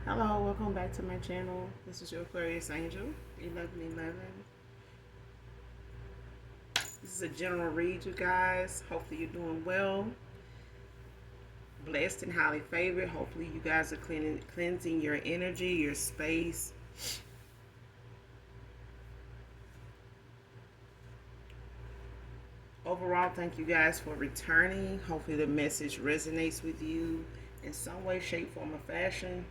Hello, welcome back to my channel. This is your Aquarius Angel, 1111. This is a general read, you guys. Hopefully you're doing well, blessed and highly favored. Hopefully you guys are cleansing your energy, your space. Overall, thank you guys for returning. Hopefully the message resonates with you in some way, shape, form, or fashion.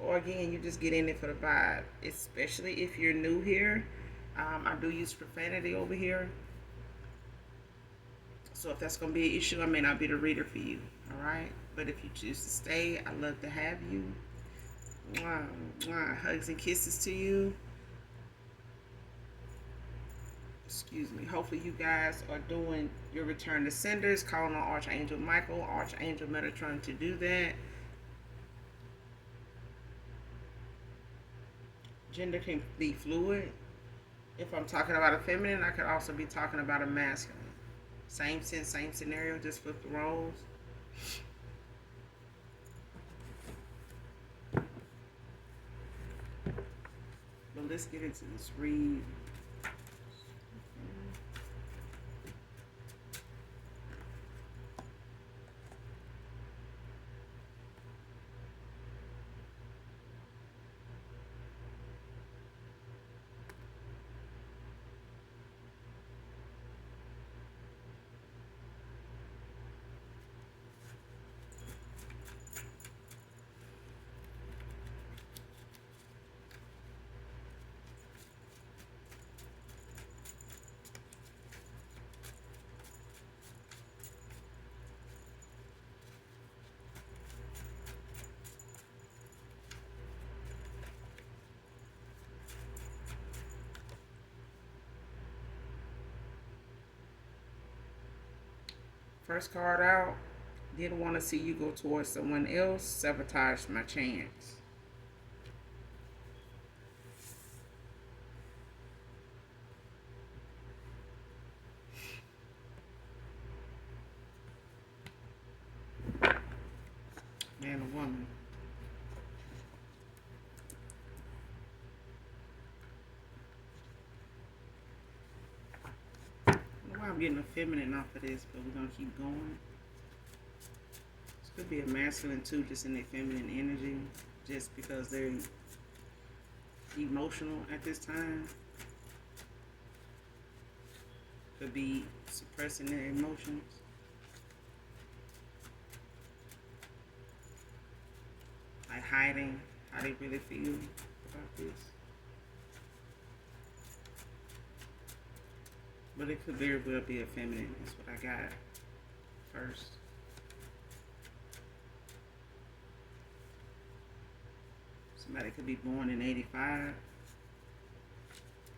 Or again, you just get in it for the vibe, especially if you're new here. I do use profanity over here, so if that's going to be an issue, I may not be the reader for you. All right, but if you choose to stay, I'd love to have you. Mwah, mwah. Hugs and kisses to you. Excuse me. Hopefully you guys are doing your return to senders, calling on Archangel Michael, Archangel Metatron to do that. Gender can be fluid. If I'm talking about a feminine, I could also be talking about a masculine. Same sense, same scenario, just flip the roles. But let's get into this read. First card out. Didn't want to see you go towards someone else. Sabotaged my chance. Man or woman. I don't know why I'm getting a feminine off of this, but we're going to keep going. This could be a masculine too, just in their feminine energy, just because they're emotional at this time. Could be suppressing their emotions. Like hiding how they really feel about this. But it could very well be a feminine. That's what I got first. Somebody could be born in 85.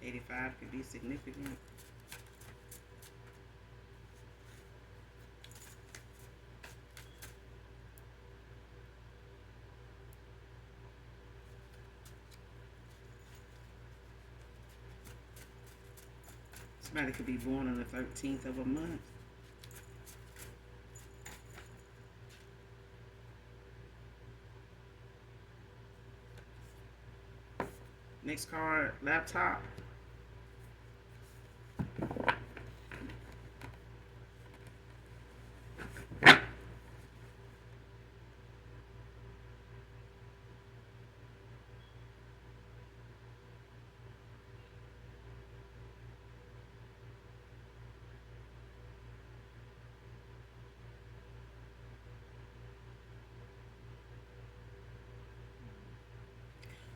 85 could be significant. Somebody could be born on the 13th of a month. Next card, laptop.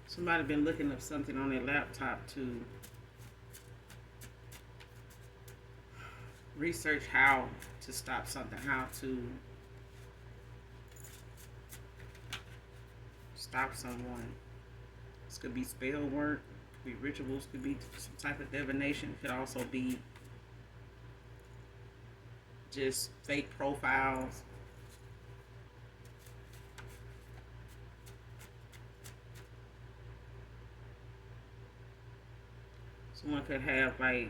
Somebody been looking up something on their laptop to research how to stop something, how to stop someone. This could be spell work, could be rituals, could be some type of divination, could also be just fake profiles. Someone could have like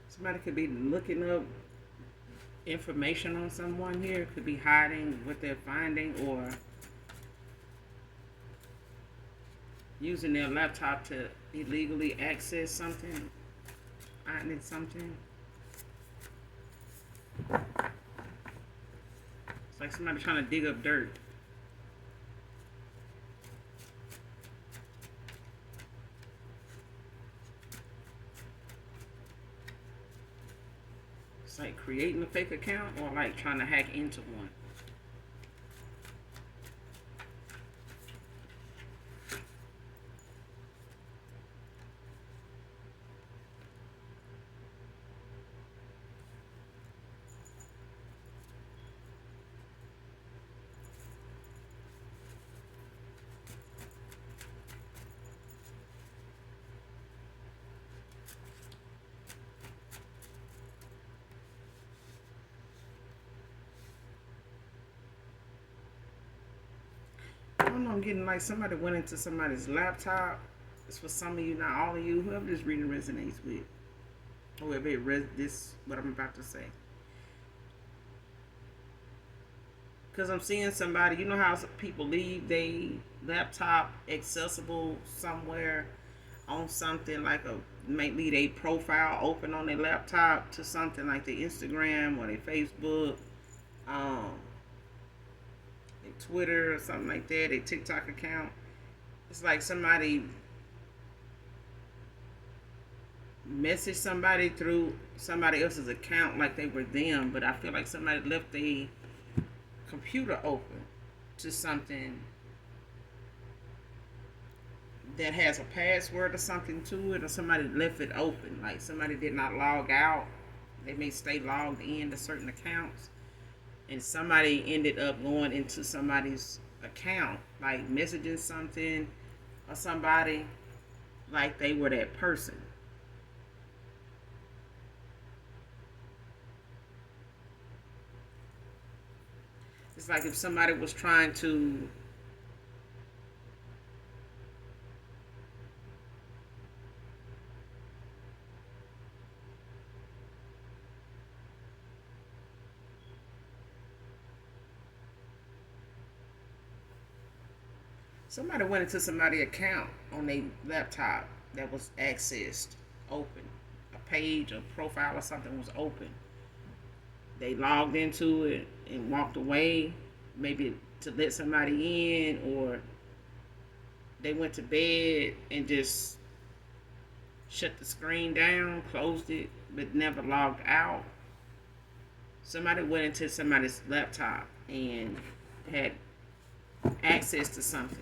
somebody could be looking up information on someone here. Could be hiding what they're finding or using their laptop to illegally access something, finding something. It's like somebody trying to dig up dirt. It's like creating a fake account or like trying to hack into one. I don't know, I'm getting like somebody went into somebody's laptop. It's for some of you, not all of you. Whoever this reading resonates with, whoever it this what I'm about to say. Because I'm seeing somebody, you know how people leave their laptop accessible somewhere on something like a, might leave a profile open on their laptop to something like their Instagram or their Facebook, um, their Twitter or something like that, their TikTok account. It's like somebody messaged somebody through somebody else's account like they were them, but I feel like somebody left the computer open to something that has a password or something to it, or somebody left it open. Like somebody did not log out. They may stay logged in to certain accounts, and somebody ended up going into somebody's account, like messaging something or somebody like they were that person. It's like if somebody was trying to somebody went into somebody's account on their laptop that was accessed, open. A page, a profile or something was open. They logged into it and walked away, maybe to let somebody in, or they went to bed and just shut the screen down, closed it, but never logged out. Somebody went into somebody's laptop and had access to something.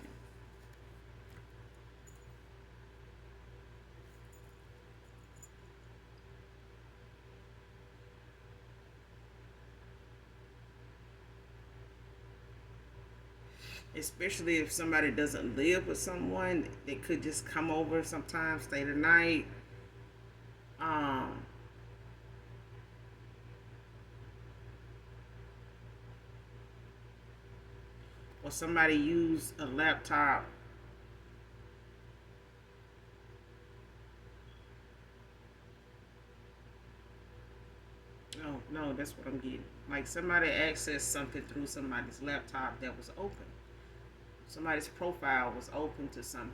Especially if somebody doesn't live with someone, they could just come over sometimes, stay the night. Um, or somebody use a laptop. No, that's what I'm getting. Like somebody accessed something through somebody's laptop that was open. Somebody's profile was open to something.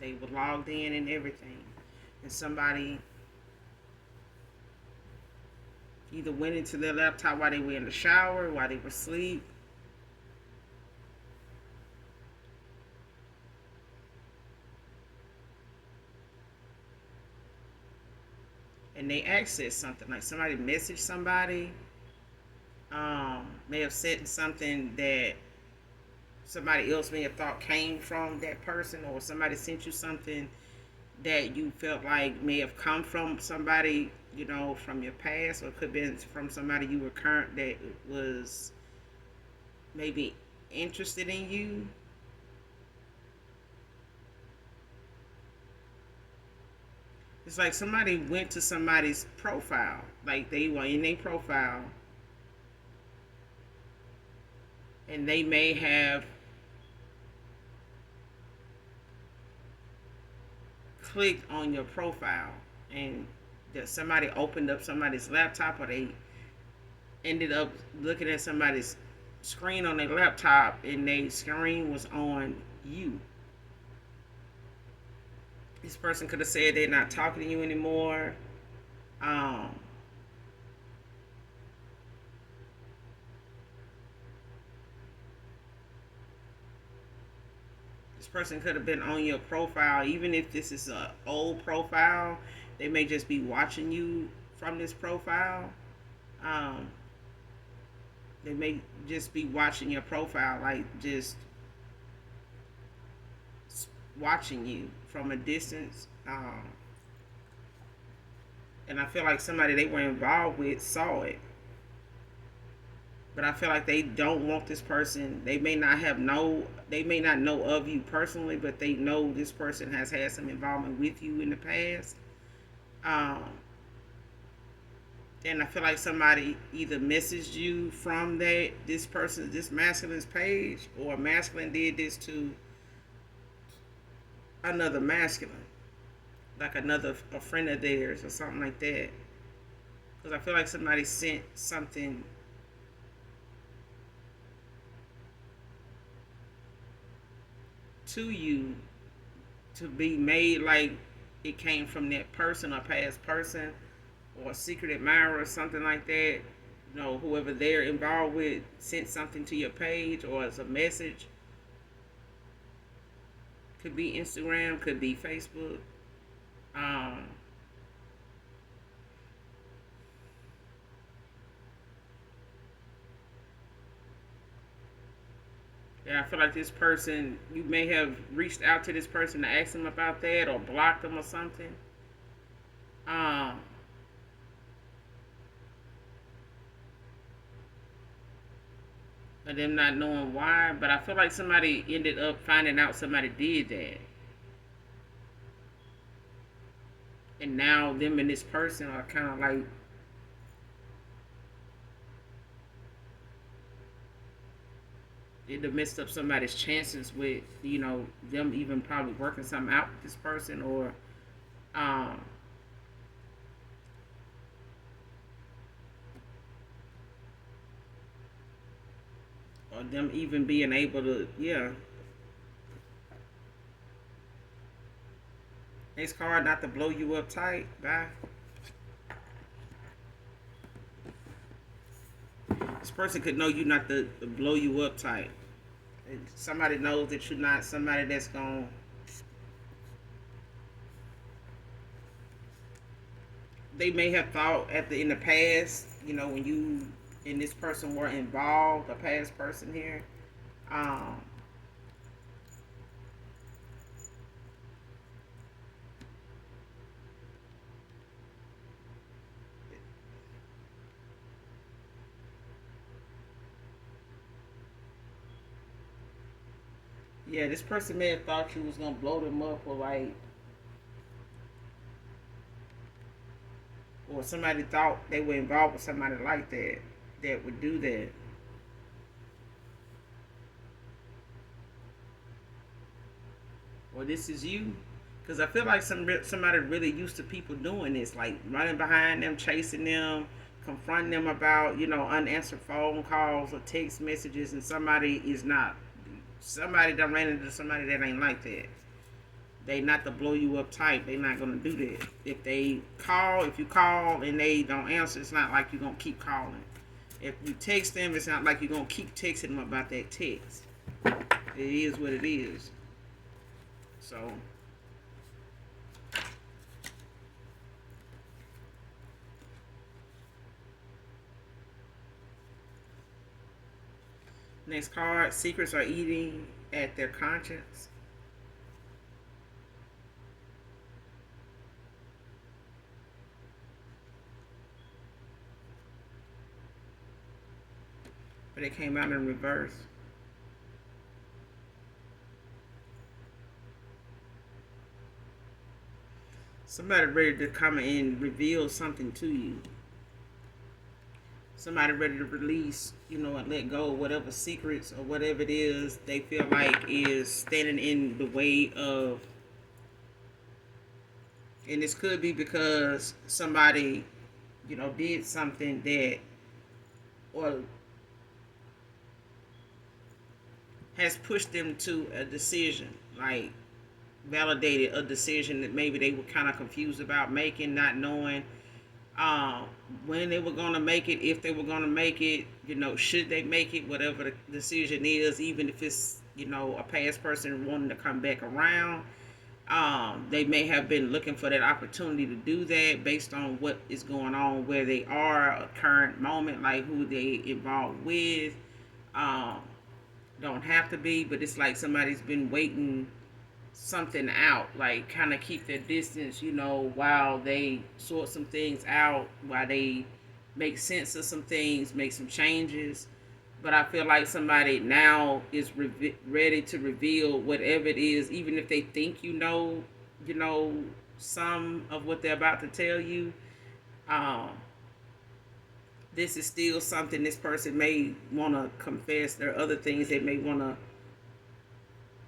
They were logged in and everything. And somebody either went into their laptop while they were in the shower, while they were asleep. And they accessed something. Like somebody messaged somebody, may have said something that somebody else may have thought came from that person, or somebody sent you something that you felt like may have come from somebody, from your past, or it could have been from somebody you were current that was maybe interested in you. It's like somebody went to somebody's profile, like they were in their profile, and they may have clicked on your profile, and that somebody opened up somebody's laptop, or they ended up looking at somebody's screen on their laptop and their screen was on you. This person could have said they're not talking to you anymore. Um, this person could have been on your profile, even if this is a old profile. They may just be watching you from this profile. Um, they may just be watching your profile, like just watching you from a distance. And I feel like somebody they were involved with saw it. But I feel like they don't want this person. They may not know of you personally, but they know this person has had some involvement with you in the past. Um, and I feel like somebody either messaged you from this masculine's page, or a masculine did this to another masculine, like a friend of theirs or something like that. Because I feel like somebody sent something to you to be made like it came from that person or past person or a secret admirer or something like that. You know, whoever they're involved with sent something to your page or as a message. Could be Instagram, could be Facebook. Um, yeah, I feel like this person, you may have reached out to this person to ask them about that or blocked them or something. Um, and them not knowing why, but I feel like somebody ended up finding out somebody did that. And now them and this person are kind of like, it have messed up somebody's chances with, them even probably working something out with this person, um, or them even being able to, yeah. Next card, not to blow you up tight. Bye. This person could know you not to blow you up tight. Somebody knows that you're not somebody that's going to, they may have thought in the past, when you and this person were involved, a past person here, um, yeah, this person may have thought you was gonna blow them up, or somebody thought they were involved with somebody like that would do that. Or this is you, because I feel like somebody really used to people doing this, like running behind them, chasing them, confronting them about unanswered phone calls or text messages, and somebody done ran into somebody that ain't like that. They not to blow you up tight. They not gonna do that. If you call and they don't answer, it's not like you're gonna keep calling. If you text them, it's not like you're gonna keep texting them about that text. It is what it is. So next card, secrets are eating at their conscience. But it came out in reverse. Somebody ready to come and reveal something to you. Somebody ready to release, and let go of whatever secrets or whatever it is they feel like is standing in the way of. And this could be because somebody, did something that or has pushed them to a decision, like validated a decision that maybe they were kind of confused about making, not knowing um, when they were going to make it, if they were going to make it, should they make it, whatever the decision is, even if it's, a past person wanting to come back around. They may have been looking for that opportunity to do that based on what is going on, where they are, a current moment, like who they involved with. Um, don't have to be, but it's like somebody's been waiting something out, like kind of keep their distance, while they sort some things out, while they make sense of some things, make some changes. But I feel like somebody now is ready to reveal whatever it is, even if they think you know some of what they're about to tell you. Um, this is still something this person may want to confess. There are other things they may want to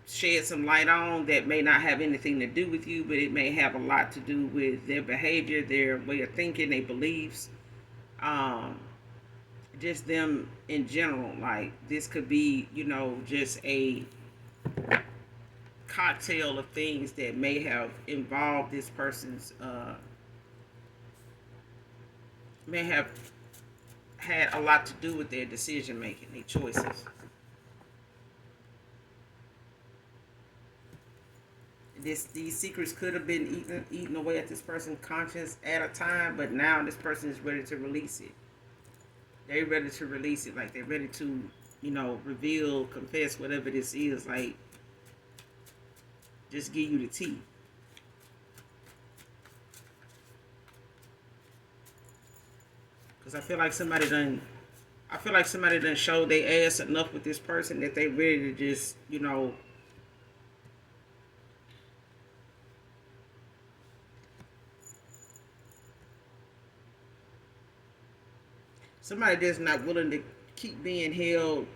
shed some light on that may not have anything to do with you, but it may have a lot to do with their behavior, their way of thinking, their beliefs, um, just them in general. Like this could be, just a cocktail of things that may have involved this person's, may have had a lot to do with their decision making, their choices. These secrets could have been eaten away at this person's conscience at a time, but now this person is ready to release it. They're ready to release it, like they're ready to, reveal, confess, whatever this is. Like, just give you the tea. Because I feel like somebody done showed their ass enough with this person that they ready to just, somebody that's not willing to keep being held,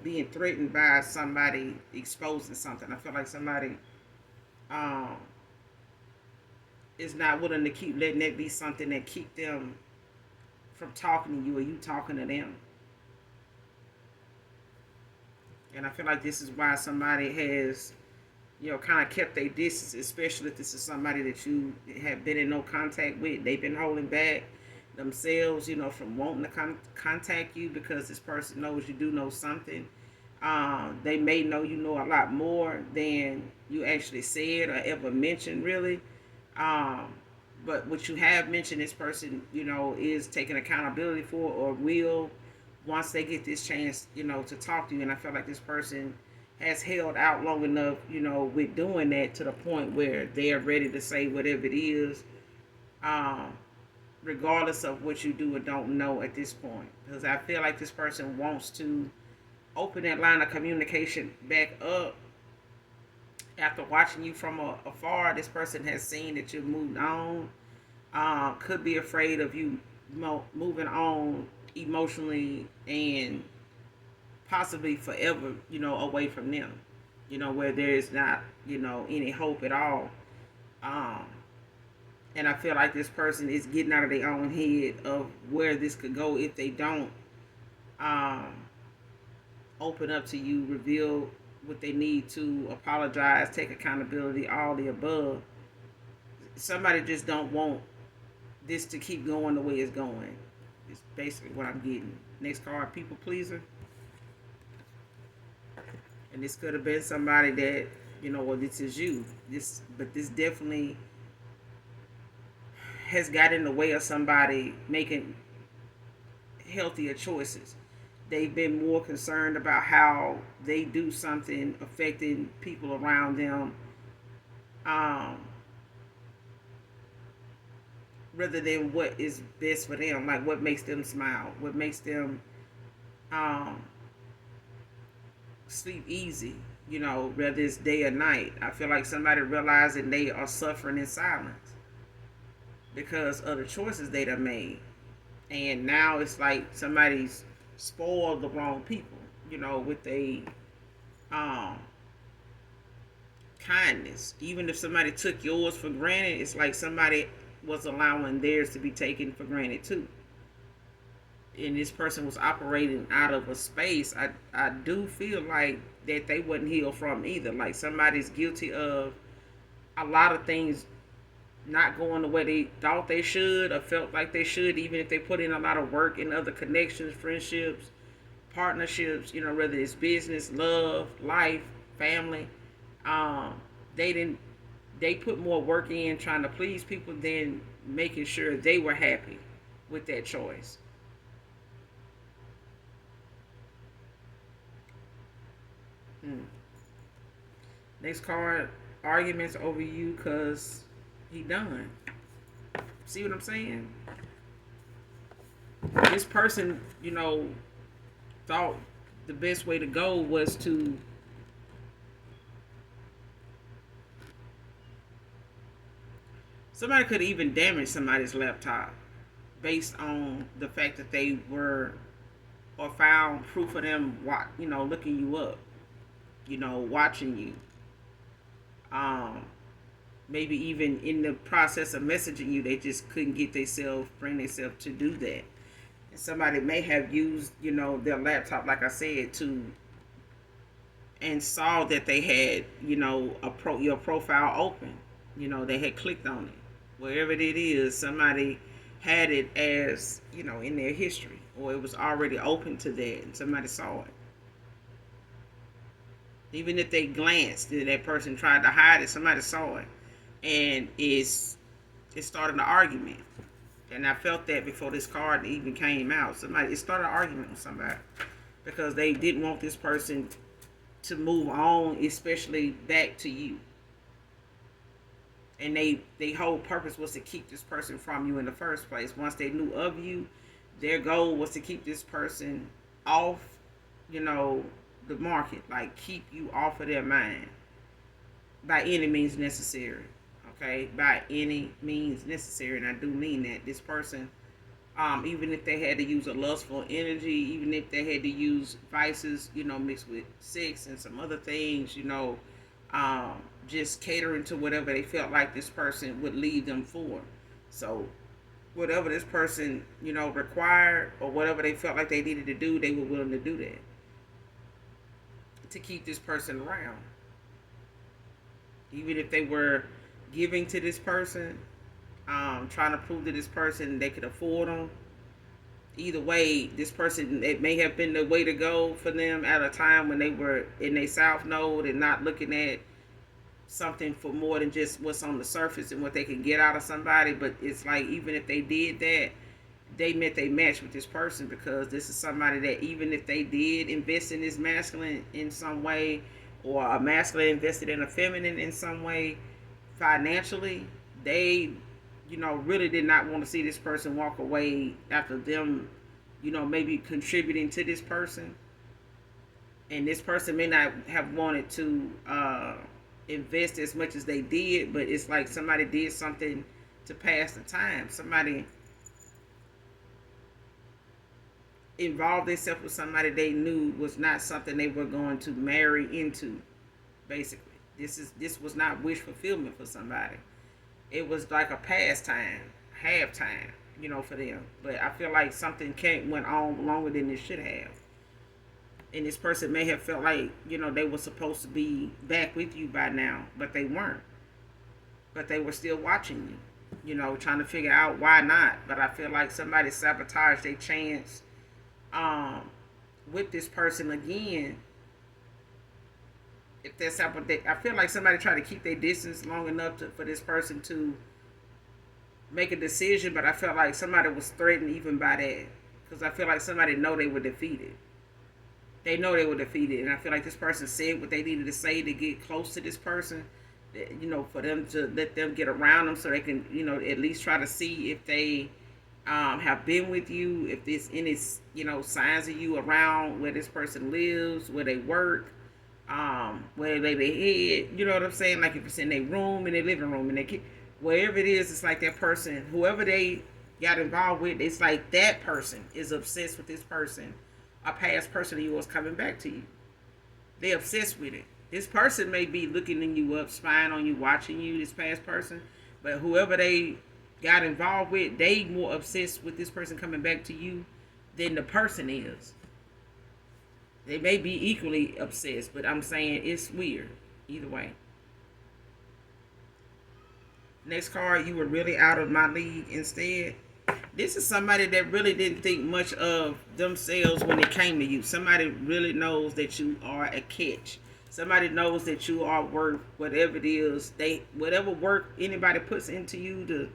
being threatened by somebody exposing something. I feel like somebody um, is not willing to keep letting that be something that keep them from talking to you or you talking to them. And I feel like this is why somebody has, kind of kept their distance, especially if this is somebody that you have been in no contact with. They've been holding back themselves, from wanting to contact you because this person knows you do know something. They may know you know a lot more than you actually said or ever mentioned, really. Um, but what you have mentioned, this person, is taking accountability for or will once they get this chance, to talk to you. And I feel like this person has held out long enough, with doing that to the point where they are ready to say whatever it is, um, regardless of what you do or don't know at this point. Because I feel like this person wants to open that line of communication back up after watching you from afar. This person has seen that you've moved on. Could be afraid of you moving on emotionally and possibly forever, away from them, where there is not, any hope at all. Um, and I feel like this person is getting out of their own head of where this could go if they don't um, open up to you, reveal what they need to, apologize, take accountability, all the above. Somebody just don't want this to keep going the way it's going. It's basically what I'm getting. Next card, people pleaser. And this could have been somebody that, well, this is you. But this definitely has got in the way of somebody making healthier choices. They've been more concerned about how they do something affecting people around them, um, rather than what is best for them, like what makes them smile, what makes them um, sleep easy, whether it's day or night. I feel like somebody realizing they are suffering in silence because of the choices they done made. And now it's like somebody's spoiled the wrong people, with a um, kindness. Even if somebody took yours for granted, it's like somebody was allowing theirs to be taken for granted too. and this person was operating out of a space, I do feel like that they wasn't healed from either. Like somebody's guilty of a lot of things not going the way they thought they should or felt like they should, even if they put in a lot of work in other connections, friendships, partnerships, whether it's business, love, life, family. Um, they didn't they put more work in trying to please people than making sure they were happy with that choice. Hmm. Next card, arguments over you because he done. See what I'm saying? This person, thought the best way to go was to somebody could even damage somebody's laptop based on the fact that they were or found proof of them looking you up, watching you, um maybe even in the process of messaging you they just couldn't bring themselves to do that. And somebody may have used their laptop, like I said, to and saw that they had your profile open. They had clicked on it. Wherever it is, somebody had it as in their history, or it was already open to that and somebody saw it. Even if they glanced and that person tried to hide it, somebody saw it, and it started an argument. And I felt that before this card even came out. It started an argument with somebody because they didn't want this person to move on, especially back to you. And they whole purpose was to keep this person from you in the first place. Once they knew of you, their goal was to keep this person off, the market, like keep you off of their mind by any means necessary. Okay, by any means necessary, and I do mean that. This person, even if they had to use a lustful energy, even if they had to use vices, mixed with sex and some other things, just catering to whatever they felt like this person would leave them for. So whatever this person, required, or whatever they felt like they needed to do, they were willing to do that to keep this person around. Even if they were giving to this person, trying to prove to this person they could afford them. Either way, this person, it may have been the way to go for them at a time when they were in their south node and not looking at something for more than just what's on the surface and what they can get out of somebody. But it's like, even if they did that, they met they match with this person, because this is somebody that, even if they did invest in this masculine in some way, or a masculine invested in a feminine in some way financially, they really did not want to see this person walk away after them maybe contributing to this person. And this person may not have wanted to invest as much as they did, but it's like somebody did something to pass the time. Somebody involved themselves with somebody they knew was not something they were going to marry into. Basically, this was not wish fulfillment for somebody. It was like a pastime, halftime, for them. But I feel like something went on longer than it should have. And this person may have felt like they were supposed to be back with you by now, but they weren't. But they were still watching you, trying to figure out why not. But I feel like somebody sabotaged their chance with this person again. If that's I feel like somebody tried to keep their distance long enough for this person to make a decision, but I felt like somebody was threatened even by that, because I feel like somebody know they were defeated. They know they were defeated, and I feel like this person said what they needed to say to get close to this person, for them to let them get around them so they can, at least try to see if they have been with you, if there's any, signs of you around where this person lives, where they work, where they lay their head, you know what I'm saying? Like if it's in their room, in their living room, and wherever it is, it's like that person, whoever they got involved with, it's like that person is obsessed with this person, a past person of yours coming back to you. They're obsessed with it. This person may be looking you up, spying on you, watching you, this past person, but whoever they got involved with, they more obsessed with this person coming back to you than the person is. They may be equally obsessed, but I'm saying it's weird either way. Next card, you were really out of my league instead. This is somebody that really didn't think much of themselves when it came to you. Somebody really knows that you are a catch. Somebody knows that you are worth whatever it is. Whatever work anybody puts into you to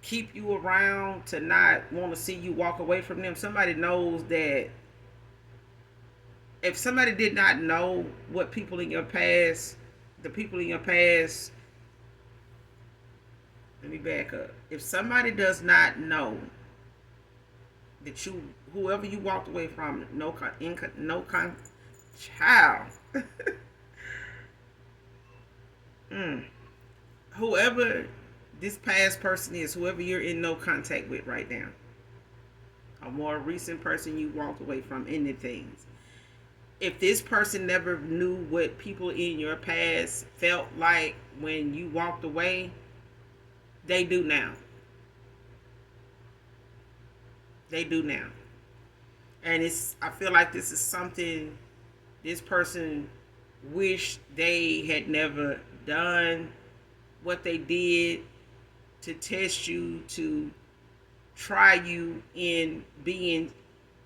keep you around, to not want to see you walk away from them. Somebody knows that if somebody did not know what people in your past, the people in your past, let me back up. If somebody does not know that whoever you walked away from, child, whoever this past person is, whoever you're in no contact with right now, a more recent person you walked away from, anything. If this person never knew what people in your past felt like when you walked away, they do now. They do now. And I feel like this is something this person wished they had never done. What they did to test you, to try you in being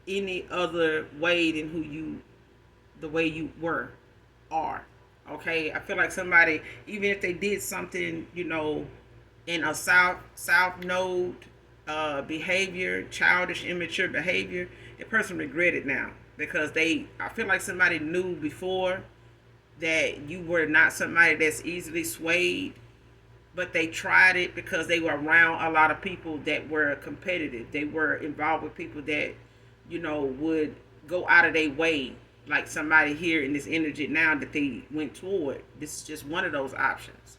any other way than the way you are. Okay? I feel like somebody, even if they did something, in a south node behavior, childish, immature behavior, the person regretted now because I feel like somebody knew before that you were not somebody that's easily swayed, but they tried it because they were around a lot of people that were competitive. They were involved with people that would go out of their way, like somebody here in this energy now that they went toward. This is just one of those options.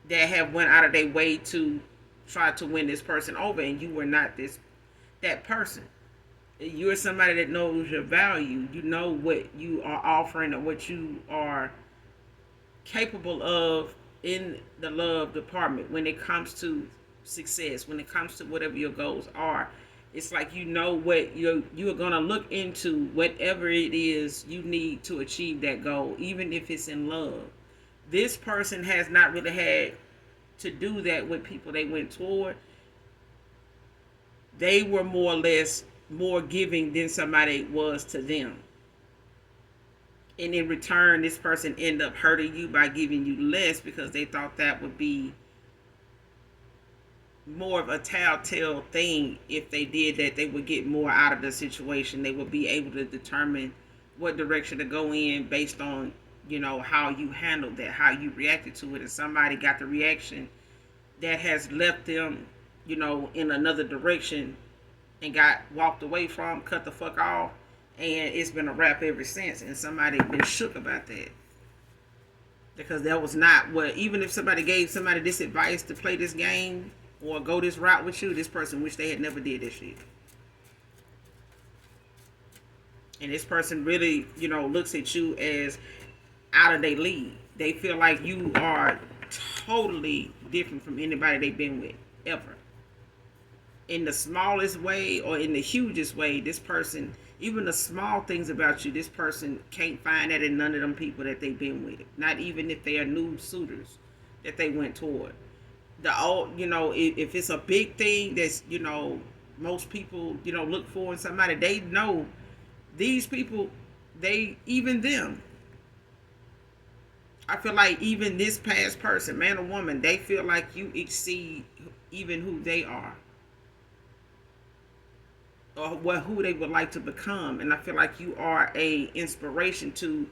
That have went out of their way to try to win this person over, and you were not that person. You're somebody that knows your value. You know what you are offering or what you are capable of in the love department when it comes to success, when it comes to whatever your goals are. It's like what you are going to look into whatever it is you need to achieve that goal, even if it's in love. This person has not really had to do that with people they went toward. They were more or less more giving than somebody was to them. And in return, this person ended up hurting you by giving you less because they thought that would be more of a telltale thing. If they did that, they would get more out of the situation. They would be able to determine what direction to go in based on how you handled that, how you reacted to it. And somebody got the reaction that has left them in another direction and got walked away from, cut the fuck off, and it's been a wrap ever since. And somebody been shook about that because that was not what, even if somebody gave somebody this advice to play this game or go this route with you, this person wished they had never did this shit. And this person really looks at you as out of their league. They feel like you are totally different from anybody they've been with ever. In the smallest way or in the hugest way, this person, even the small things about you, this person can't find that in none of them people that they've been with. Not even if they are new suitors that they went toward. If it's a big thing that's most people look for in somebody, they know these people, even them. I feel like even this past person, man or woman, they feel like you exceed even who they are or who they would like to become. And I feel like you are a inspiration to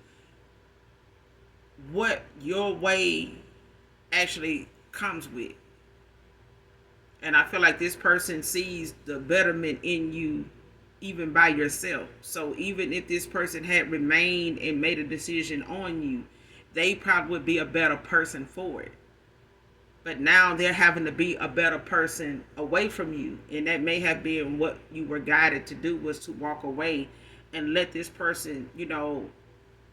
what your way actually comes with. And I feel like this person sees the betterment in you even by yourself. So even if this person had remained and made a decision on you, they probably would be a better person for it. But now they're having to be a better person away from you. And that may have been what you were guided to do, was to walk away and let this person,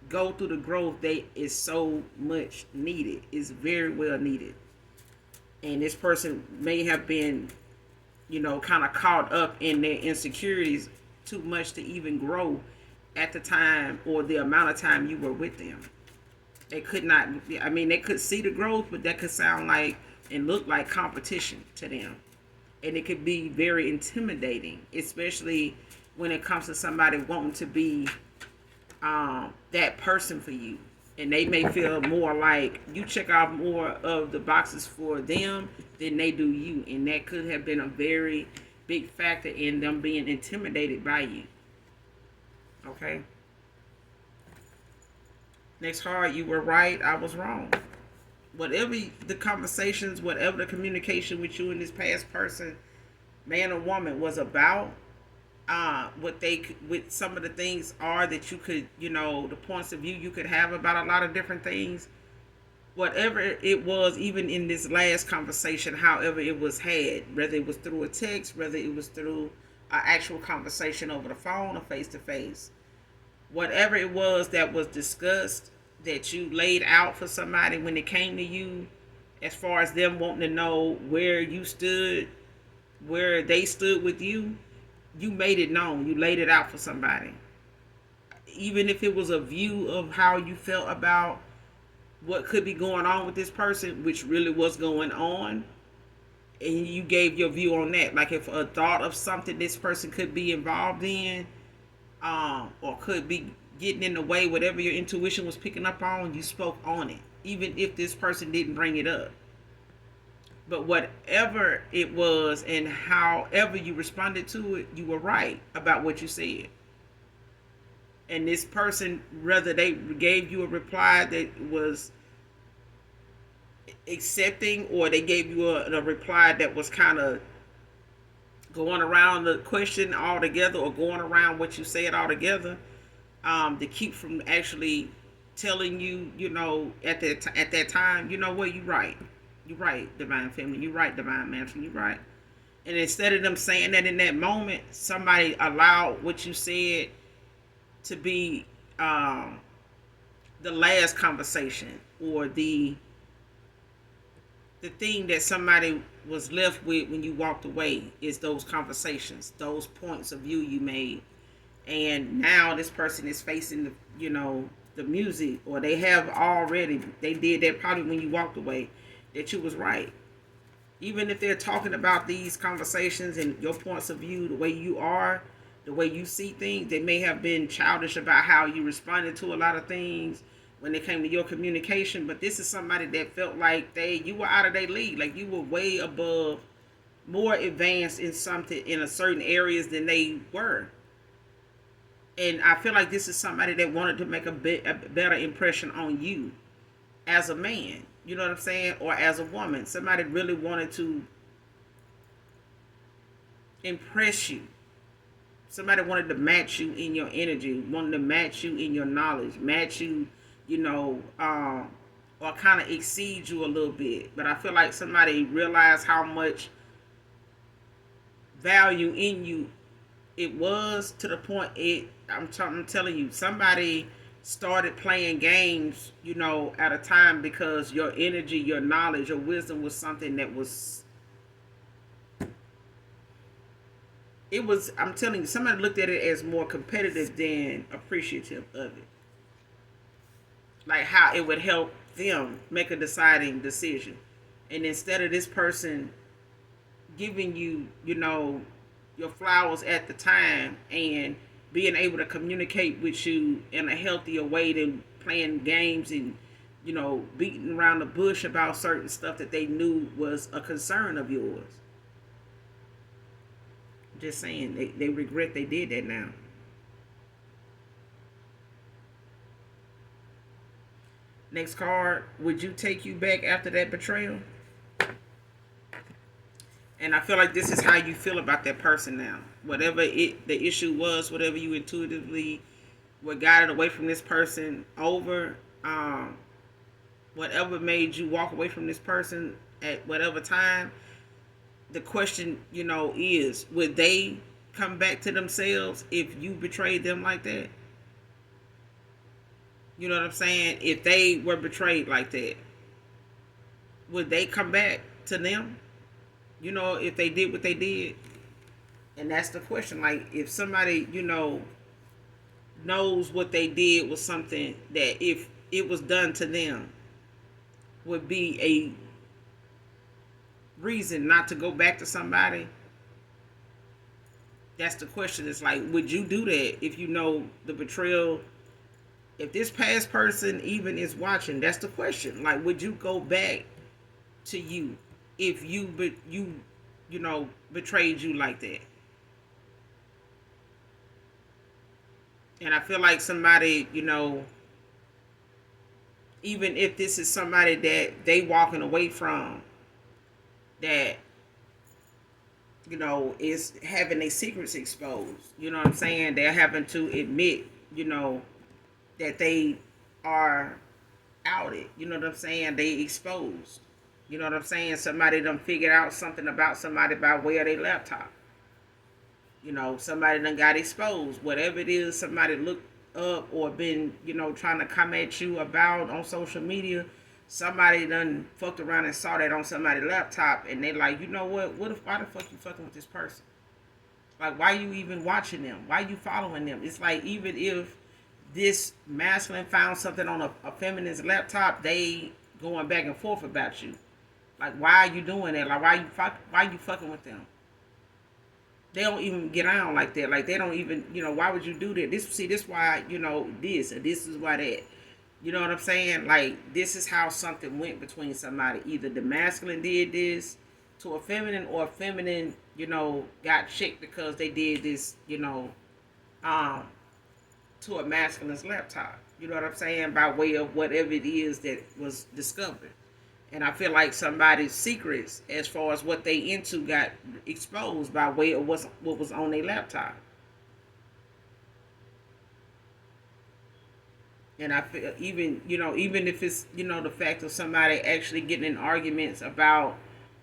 go through the growth that is so much needed. It's very well needed. And this person may have been kind of caught up in their insecurities too much to even grow at the time or the amount of time you were with them. They could not, I mean, they could see the growth, but that could sound like and look like competition to them. And it could be very intimidating, especially when it comes to somebody wanting to be that person for you. And they may feel more like you check off more of the boxes for them than they do you. And that could have been a very big factor in them being intimidated by you. Okay? Next card, you were right, I was wrong. Whatever the conversations, whatever the communication with you and this past person, man or woman, was about, with some of the things are that you could, the points of view you could have about a lot of different things. Whatever it was, even in this last conversation, however it was had, whether it was through a text, whether it was through an actual conversation over the phone or face to face, whatever it was that was discussed, that you laid out for somebody when it came to you, as far as them wanting to know where you stood, where they stood with you, you made it known. You laid it out for somebody. Even if it was a view of how you felt about what could be going on with this person, which really was going on, and you gave your view on that. Like if a thought of something this person could be involved in, or could be getting in the way, whatever your intuition was picking up on, you spoke on it, even if this person didn't bring it up. But whatever it was and however you responded to it, you were right about what you said. And this person, whether they gave you a reply that was accepting, or they gave you a reply that was kind of going around the question altogether, or going around what you said altogether, to keep from actually telling you, at that time, you know what, you're right. You're right, Divine Feminine. You're right, Divine Masculine. You're right. And instead of them saying that in that moment, somebody allowed what you said to be the last conversation, or the thing that somebody was left with when you walked away, is those conversations, those points of view you made. And now this person is facing the music, or they did that probably when you walked away, that you was right. Even if they're talking about these conversations and your points of view, the way you are, the way you see things, they may have been childish about how you responded to a lot of things when it came to your communication. But this is somebody that felt like you were out of their league, like you were way above, more advanced in something, in a certain areas than they were. And I feel like this is somebody that wanted to make a better impression on you as a man, you know what I'm saying, or as a woman. Somebody really wanted to impress you. Somebody wanted to match you in your energy, wanted to match you in your knowledge, match you, or kind of exceed you a little bit. But I feel like somebody realized how much value in you it was, to the point I'm telling you, somebody started playing games, at a time, because your energy, your knowledge, your wisdom was something that was, I'm telling you, somebody looked at it as more competitive than appreciative of it. Like how it would help them make a deciding decision. And instead of this person giving you, your flowers at the time, and being able to communicate with you in a healthier way than playing games and, beating around the bush about certain stuff that they knew was a concern of yours. Just saying, they regret they did that now. Next card, would you take you back after that betrayal? And I feel like this is how you feel about that person now. Whatever the issue was, whatever you intuitively were guided away from this person over, whatever made you walk away from this person at whatever time, the question, is, would they come back to themselves if you betrayed them like that? You know what I'm saying? If they were betrayed like that, would they come back to them? if they did what they did. And that's the question. Like, if somebody, knows what they did was something that if it was done to them would be a reason not to go back to somebody, that's the question. It's like, would you do that if you know the betrayal? If this past person even is watching, that's the question. Like, would you go back to you if betrayed you like that? And I feel like somebody, even if this is somebody that they walking away from, that is having their secrets exposed. You know what I'm saying? They're having to admit, that they are outed. You know what I'm saying? They exposed. You know what I'm saying? Somebody done figured out something about somebody by way of their laptop. Somebody done got exposed. Whatever it is, somebody looked up or been, trying to come at you about on social media. Somebody done fucked around and saw that on somebody's laptop, and they like, you know what? Why the fuck you fucking with this person? Like, why you even watching them? Why you following them? It's like, even if this masculine found something on a feminine's laptop, they going back and forth about you. Like, why are you doing that? Like, why you fucking with them? They don't even get on like that. Like, they don't even, why would you do that? This why, this, or this is why that. You know what I'm saying? Like, this is how something went between somebody. Either the masculine did this to a feminine, or a feminine, got checked because they did this, to a masculine's laptop. You know what I'm saying? By way of whatever it is that was discovered. And I feel like somebody's secrets, as far as what they into, got exposed by way of what was on their laptop. And I feel, even if it's, the fact of somebody actually getting in arguments about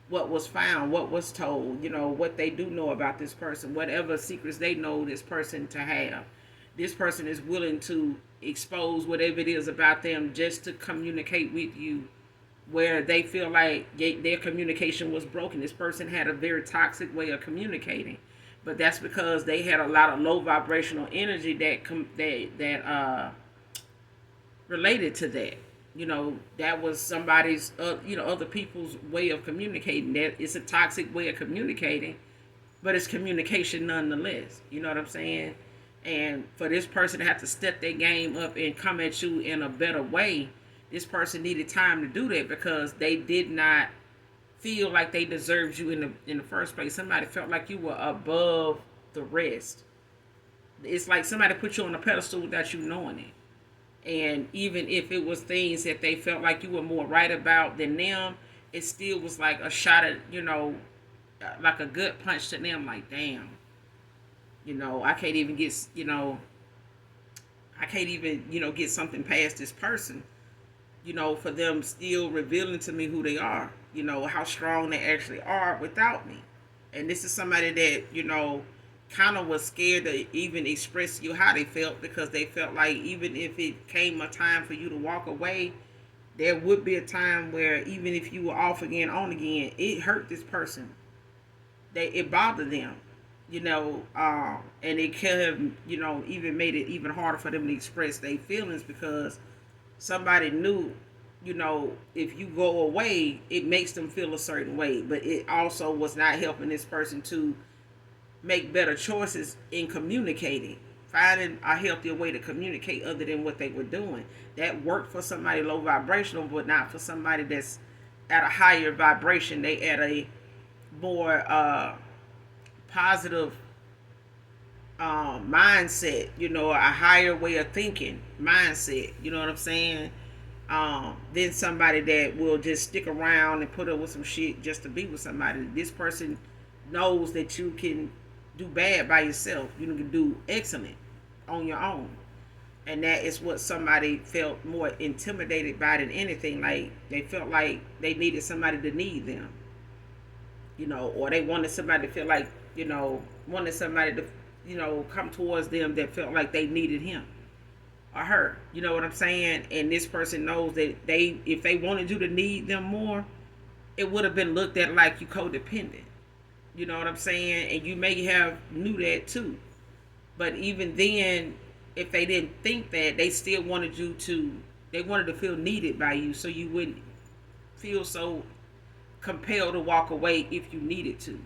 what was found, what was told, what they do know about this person, whatever secrets they know this person to have. This person is willing to expose whatever it is about them just to communicate with you, where they feel like their communication was broken. This person had a very toxic way of communicating, but that's because they had a lot of low vibrational energy that related to that. That was somebody's, other people's way of communicating. That it's a toxic way of communicating, but it's communication nonetheless. You know what I'm saying? And for this person to have to step their game up and come at you in a better way, this person needed time to do that, because they did not feel like they deserved you in the first place. Somebody felt like you were above the rest. It's like somebody put you on a pedestal without you knowing it. And even if it was things that they felt like you were more right about than them, it still was like a shot at, like a gut punch to them. Like, damn, I can't even get, get something past this person, for them still revealing to me who they are, how strong they actually are without me. And this is somebody that, kind of was scared to even express to you how they felt, because they felt like even if it came a time for you to walk away, there would be a time where even if you were off again, on again, it hurt this person. It bothered them, and it could have, even made it even harder for them to express their feelings, because somebody knew, if you go away, it makes them feel a certain way. But it also was not helping this person to make better choices in communicating, finding a healthier way to communicate other than what they were doing. That worked for somebody low vibrational, but not for somebody that's at a higher vibration. They at a more positive mindset, a higher way of thinking mindset. You know what I'm saying? Then somebody that will just stick around and put up with some shit just to be with somebody. This person knows that you can do bad by yourself. You can do excellent on your own. And that is what somebody felt more intimidated by than anything. Like, they felt like they needed somebody to need them. Or they wanted somebody to feel like, wanted somebody to, come towards them that felt like they needed him or her. You know what I'm saying? And this person knows that if they wanted you to need them more, it would have been looked at like you codependent. You know what I'm saying? And you may have knew that too. But even then, if they didn't think that, they still wanted you to, they wanted to feel needed by you so you wouldn't feel so compelled to walk away if you needed to.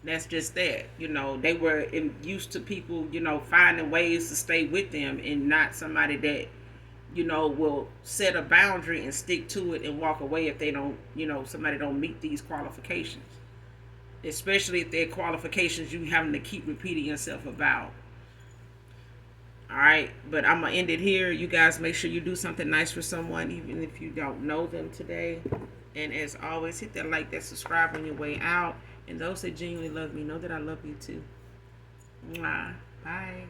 That's just that. They were used to people, finding ways to stay with them and not somebody that, will set a boundary and stick to it and walk away if they don't, somebody don't meet these qualifications. Especially if they're qualifications you having to keep repeating yourself about. All right, but I'm gonna end it here. You guys make sure you do something nice for someone, even if you don't know them today. And as always, hit that like, that subscribe on your way out. And those that genuinely love me, know that I love you too. Mwah. Bye.